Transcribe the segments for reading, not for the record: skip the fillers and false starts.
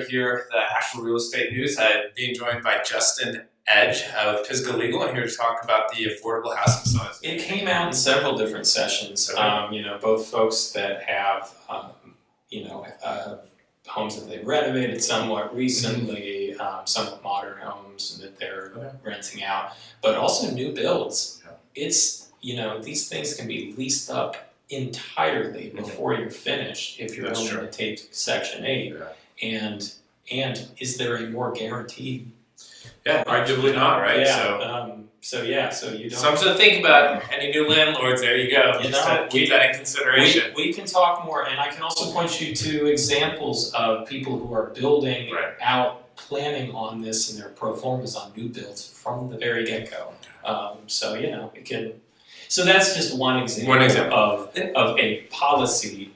here at the Asheville Real Estate News. I'm being joined by Justin Edge with Pisgah Legal. I'm here to talk about the affordable housing size. It came out in several different sessions. Okay. Both folks that have, homes that they've renovated somewhat recently, somewhat modern homes that they're renting out, but also new builds. Yeah. It's, these things can be leased up entirely before you're finished if you're That's only true. going to take Section 8. Yeah. And is there a more guaranteed? Yeah, arguably not, right? Yeah. So you don't. Something to think about. Any new landlords? There you go. Keep that in consideration. We can talk more, and I can also point you to examples of people who are building out, planning on this, and their pro formas on new builds from the very get go. It can. So that's just one example. Of a policy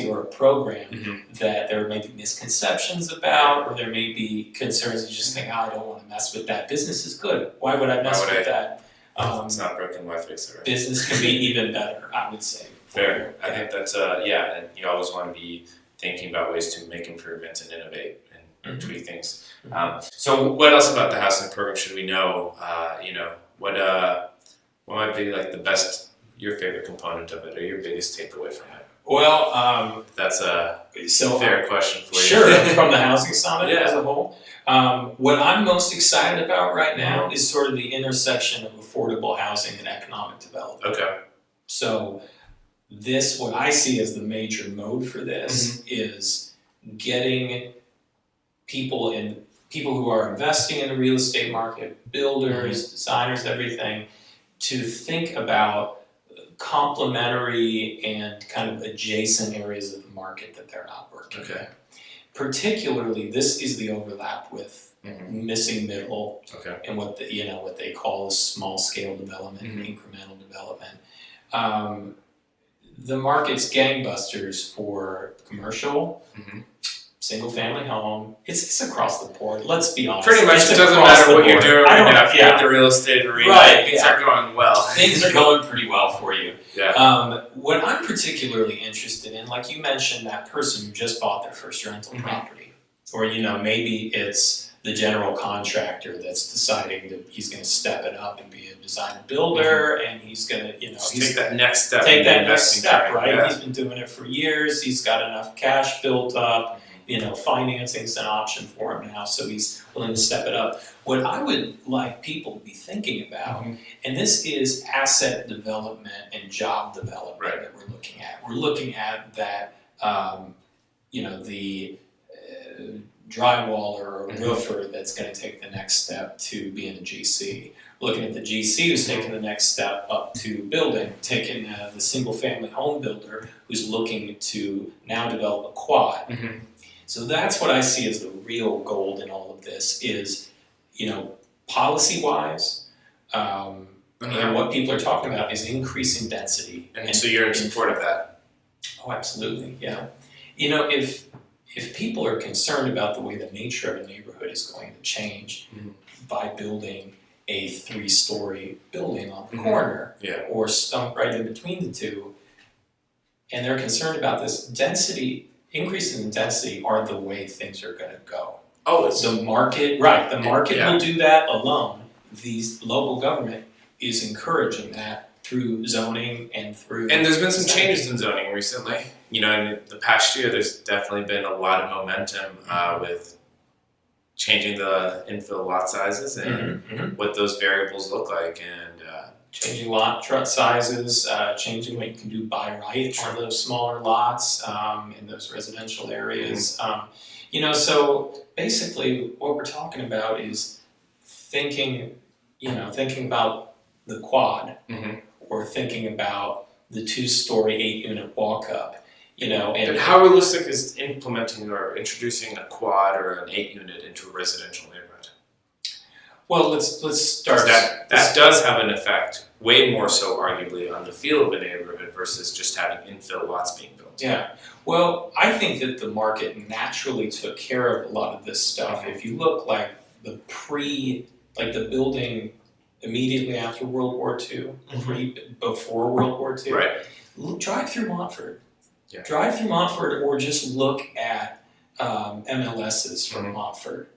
or a program that there may be misconceptions about, or there may be concerns. You just think, I don't want to mess with that. Business is good. Why would I mess with that? It's not broken, why fix it? Right? Business can be even better, I would say. Fair. I think that's and you always want to be thinking about ways to make improvements and innovate and tweak things. So what else about the housing program should we know? What might be like your favorite component of it, or your biggest takeaway from it? Well, that's a fair question for you. Sure, from the Housing Summit as a whole. What I'm most excited about right now is sort of the intersection of affordable housing and economic development. Okay. So what I see as the major mode for this is getting people who are investing in the real estate market, builders, designers, everything, to think about complementary and kind of adjacent areas of the market that they're not working in. Particularly, this is the overlap with missing middle and what they call small scale development and incremental development. The market's gangbusters for commercial, single family home. It's across the board. Let's be honest. Pretty much, it doesn't matter what you're doing right now. If you're at the real estate arena, things are going well. Things are going pretty well for you. Yeah. What I'm particularly interested in, like you mentioned, that person who just bought their first rental property, or maybe it's the general contractor that's deciding that he's going to step it up and be a designer builder, and he's going to, take that next step. Right? Yeah. He's been doing it for years. He's got enough cash built up. Financing's an option for him now, so he's willing to step it up. What I would like people to be thinking about, and this is asset development and job development that we're looking at. We're looking at that, the drywaller or roofer that's going to take the next step to being a GC. We're looking at the GC who's taking the next step up to building, taking the single family home builder who's looking to now develop a quad. So that's what I see as the real gold in all of this is, policy-wise, and what people are talking about is increasing density. And so you're in support of that? Oh, absolutely, yeah. If people are concerned about the way the nature of a neighborhood is going to change by building a 3-story building on the corner or stunk right in between the two, and they're concerned about this increases in density are the way things are going to go. The market will do that alone. The local government is encouraging that through zoning and through... And there's been some changes in zoning recently. In the past year, there's definitely been a lot of momentum with changing the infill lot sizes and what those variables look like. And changing lot sizes, changing what you can do by right on those smaller lots in those residential areas. So basically what we're talking about is thinking about the quad or thinking about the 2-story 8-unit walk-up, And how realistic is implementing or introducing a quad or an 8-unit into a residential neighborhood? Well, let's start. That does have an effect, way more so arguably, on the feel of a neighborhood versus just having infill lots being built. Yeah. Well, I think that the market naturally took care of a lot of this stuff. If you look like the building immediately after World War II, before World War II, drive through Montford. Yeah. Drive through Montford, or just look at MLSs from Montfort.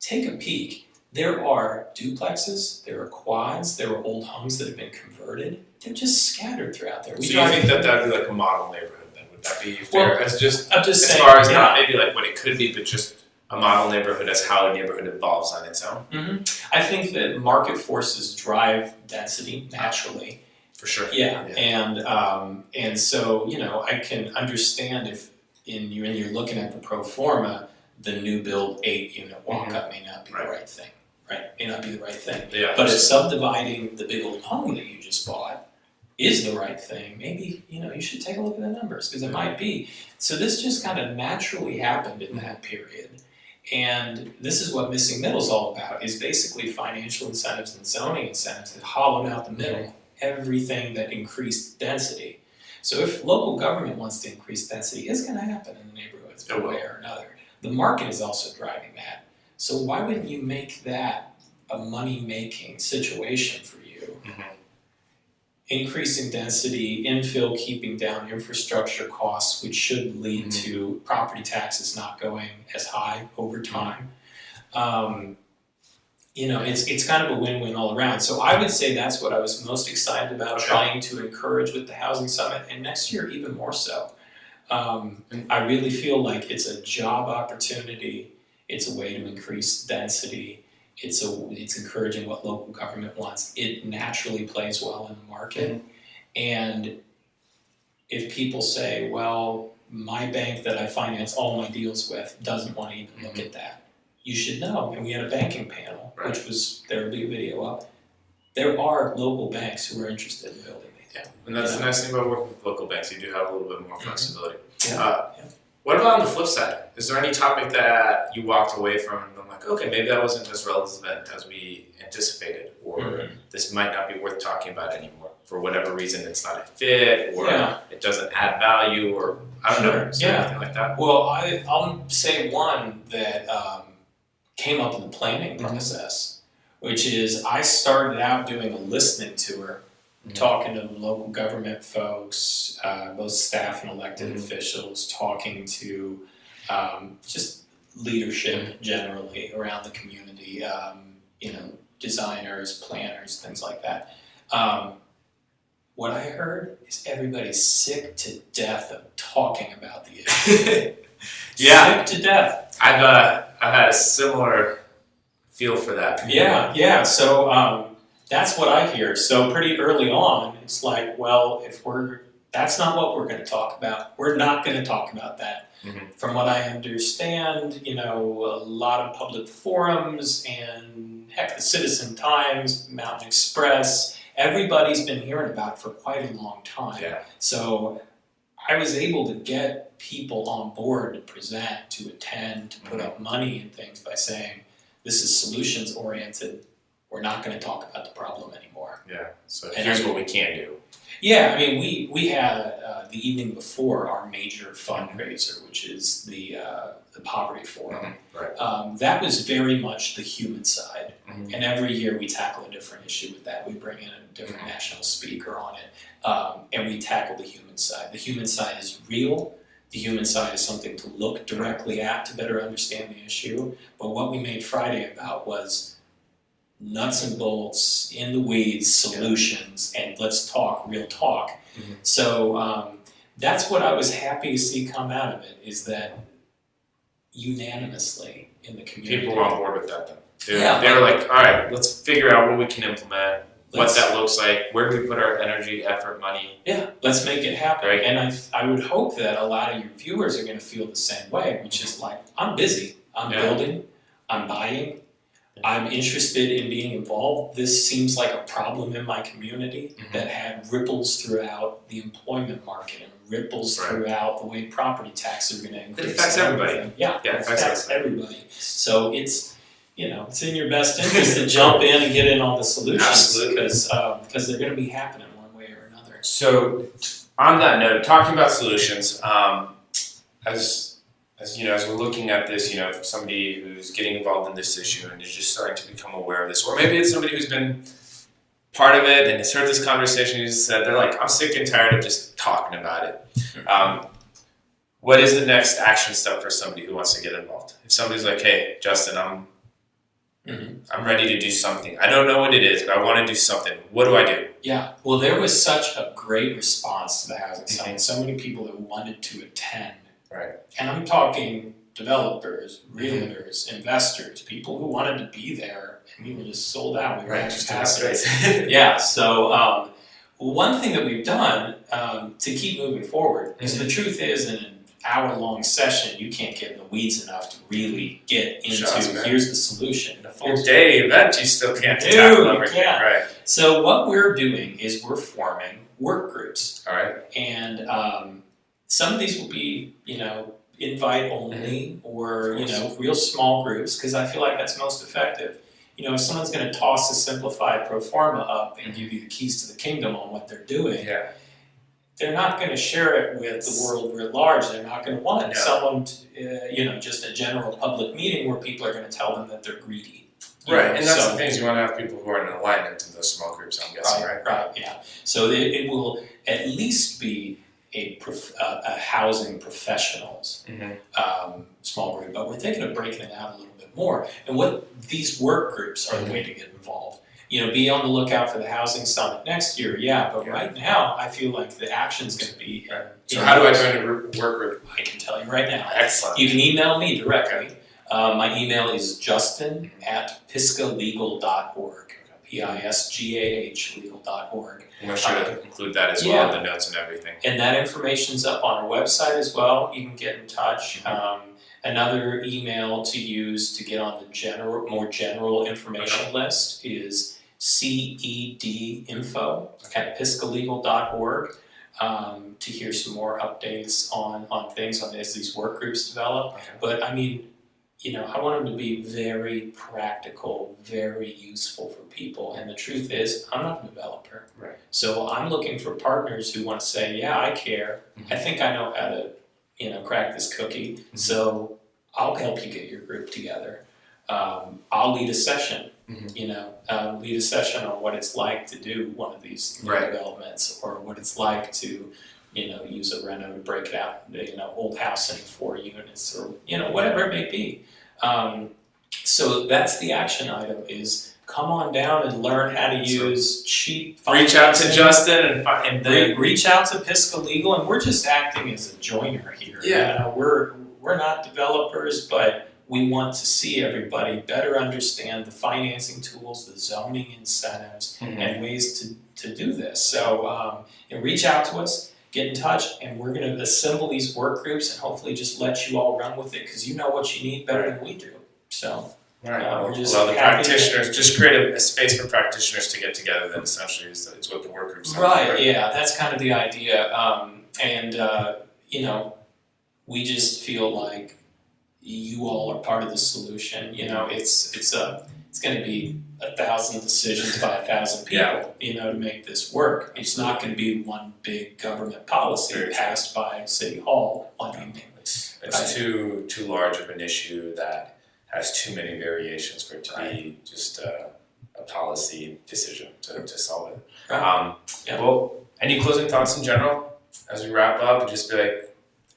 Take a peek. There are duplexes, there are quads, there are old homes that have been converted. They're just scattered throughout there. So you think that would be like a model neighborhood then? Would that be fair? Well, as just I'm just as saying, far as not maybe like what it could be, but just a model neighborhood as how a neighborhood evolves on its own? I think that market forces drive density naturally. For sure. Yeah. And so, I can understand if when you're looking at the pro forma, the new build 8-unit walk-up may not be the right thing. Right? May not be the right thing. Yeah. But if subdividing the big old home that you just bought is the right thing, maybe, you should take a look at the numbers, because it might be. So this just kind of naturally happened in that period. And this is what Missing Middle is all about, is basically financial incentives and zoning incentives that hollowed out the middle, everything that increased density. So if local government wants to increase density, it's going to happen in the neighborhoods one way or another. The market is also driving that. So why wouldn't you make that a money-making situation for you? Increasing density, infill, keeping down infrastructure costs, which should lead to property taxes not going as high over time. It's kind of a win-win all around. So I would say that's what I was most excited about trying to encourage with the Housing Summit, and next year even more so. I really feel like it's a job opportunity. It's a way to increase density. It's encouraging what local government wants. It naturally plays well in the market. And if people say, well, my bank that I finance all my deals with doesn't want to even look at that, you should know. And we had a banking panel, which was, there will be a video up. There are local banks who are interested in building these. Yeah, and that's the nice thing about working with local banks. You do have a little bit more flexibility. Yeah. What about on the flip side? Is there any topic that you walked away from and I'm like, okay, maybe that wasn't as relevant as we anticipated, or this might not be worth talking about anymore for whatever reason? It's not a fit, or it doesn't add value, or I don't know, anything like that. Well, I'll say one that came up in the planning process, which is I started out doing a listening tour, talking to local government folks, both staff and elected officials, talking to just leadership generally around the community, designers, planners, things like that. What I heard is everybody's sick to death of talking about the issue. Sick to death. I've had a similar feel for that. Yeah. So that's what I hear. So pretty early on, it's like, well, that's not what we're going to talk about. We're not going to talk about that. From what I understand, a lot of public forums and heck, the Citizen Times, Mountain Express, everybody's been hearing about it for quite a long time. Yeah. So I was able to get people on board to present, to attend, to put up money and things by saying, this is solutions oriented. We're not going to talk about the problem anymore. Yeah. So here's what we can do. Yeah, I mean, we had the evening before our major fundraiser, which is the Poverty Forum. That was very much the human side, and every year we tackle a different issue with that. We bring in a different national speaker on it, and we tackle the human side. The human side is real. The human side is something to look directly at to better understand the issue. But what we made Friday about was nuts and bolts, in the weeds, solutions, and let's talk real talk. So that's what I was happy to see come out of it, is that unanimously in the community. People were on board with that then. They were like, all right, let's figure out what we can implement, what that looks like, where do we put our energy, effort, money. Yeah, let's make it happen. Right. And I would hope that a lot of your viewers are going to feel the same way, which is like, I'm busy, I'm building, I'm buying, I'm interested in being involved. This seems like a problem in my community that had ripples throughout the employment market and ripples throughout the way property taxes are going to increase. It affects everybody. Yeah, it affects everybody. So it's in your best interest to jump in and get in on the solutions, because they're going to be happening one way or another. So on that note, talking about solutions, as we're looking at this, for somebody who's getting involved in this issue and is just starting to become aware of this, or maybe it's somebody who's been part of it and has heard this conversation, you just said, they're like, I'm sick and tired of just talking about it. what is the next action step for somebody who wants to get involved? If somebody's like, hey, Justin, I'm ready to do something. I don't know what it is, but I want to do something. What do I do? Yeah, well, there was such a great response to the housing summit. So many people that wanted to attend. Right. And I'm talking developers, realtors, investors, people who wanted to be there, and we were just sold out. We ran just capacity. Yeah. So one thing that we've done to keep moving forward is the truth is, in an hour-long session, you can't get in the weeds enough to really get into here's the solution. In a full day event, you still can't tackle everything. Right. So what we're doing is we're forming work groups. All right. And some of these will be, invite only or, real small groups, because I feel like that's most effective. If someone's going to toss a simplified pro forma up and give you the keys to the kingdom on what they're doing, they're not going to share it with the world writ large. They're not going to want someone, just a general public meeting where people are going to tell them that they're greedy. Right, and that's the thing is you want to have people who are in alignment to those small groups, I'm guessing, right? Right, yeah. So it will at least be a housing professionals small group, but we're thinking of breaking it out a little bit more. And what these work groups are the way to get involved. Be on the lookout for the housing summit next year, but right now I feel like the action's going to be. So how do I join a work group? I can tell you right now. Excellent. You can email me directly. My email is justin@pisgahlegal.org. Pisgah legal.org. I'm sure to include that as well in the notes and everything. And that information's up on our website as well. You can get in touch. Another email to use to get on the more general information list is CEDinfo at pisgahlegal.org to hear some more updates on things as these work groups develop. But I mean, I want them to be very practical, very useful for people. And the truth is, I'm not a developer. Right. So I'm looking for partners who want to say, yeah, I care. I think I know how to, crack this cookie. So I'll help you get your group together. I'll lead a session, lead a session on what it's like to do one of these developments, or what it's like to, use a reno to break it out, old house into 4 units, or, whatever it may be. So that's the action item is come on down and learn how to use cheap financing. Reach out to Justin and reach out to Pisgah Legal, and we're just acting as a joiner here. We're not developers, but we want to see everybody better understand the financing tools, the zoning incentives, and ways to do this. So reach out to us, get in touch, and we're going to assemble these work groups and hopefully just let you all run with it, because you know what you need better than we do. So we're just the practitioners, just create a space for practitioners to get together, then essentially is what the work groups are. Right, yeah, that's kind of the idea. We just feel like you all are part of the solution. It's going to be 1,000 decisions by 1,000 people, to make this work. It's not going to be one big government policy passed by City Hall one evening. It's too large of an issue that has too many variations for it to be just a policy decision to solve it. Right. Well, any closing thoughts in general as we wrap up? And just be like,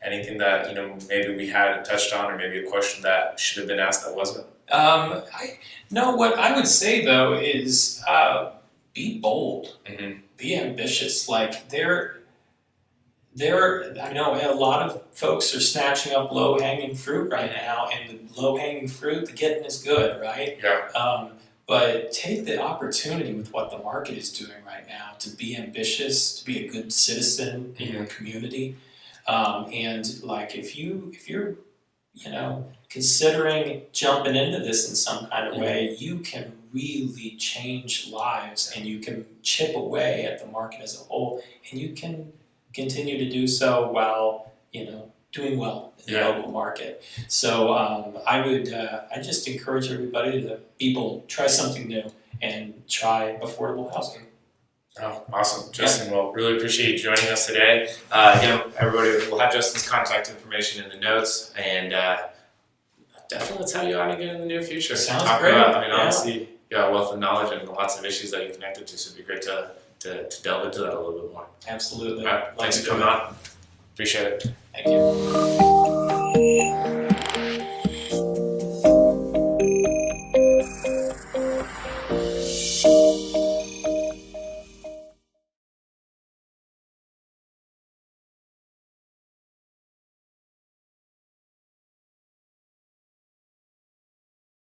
anything that maybe we hadn't touched on, or maybe a question that should have been asked that wasn't? What I would say though is be bold, be ambitious. Like I know a lot of folks are snatching up low-hanging fruit right now, and the low-hanging fruit, the getting is good, right? Yeah. But take the opportunity with what the market is doing right now to be ambitious, to be a good citizen in your community. And like if you're considering jumping into this in some kind of way, you can really change lives, and you can chip away at the market as a whole, and you can continue to do so while doing well in the local market. So I just encourage everybody to try something new and try affordable housing. Oh, awesome. Justin, well, really appreciate you joining us today. Everybody, we'll have Justin's contact information in the notes, and definitely let's have you on again in the near future. Sounds great. Honestly, you got a wealth of knowledge and lots of issues that you're connected to, so it'd be great to delve into that a little bit more. Absolutely. All right, thanks for coming on. Appreciate it. Thank you.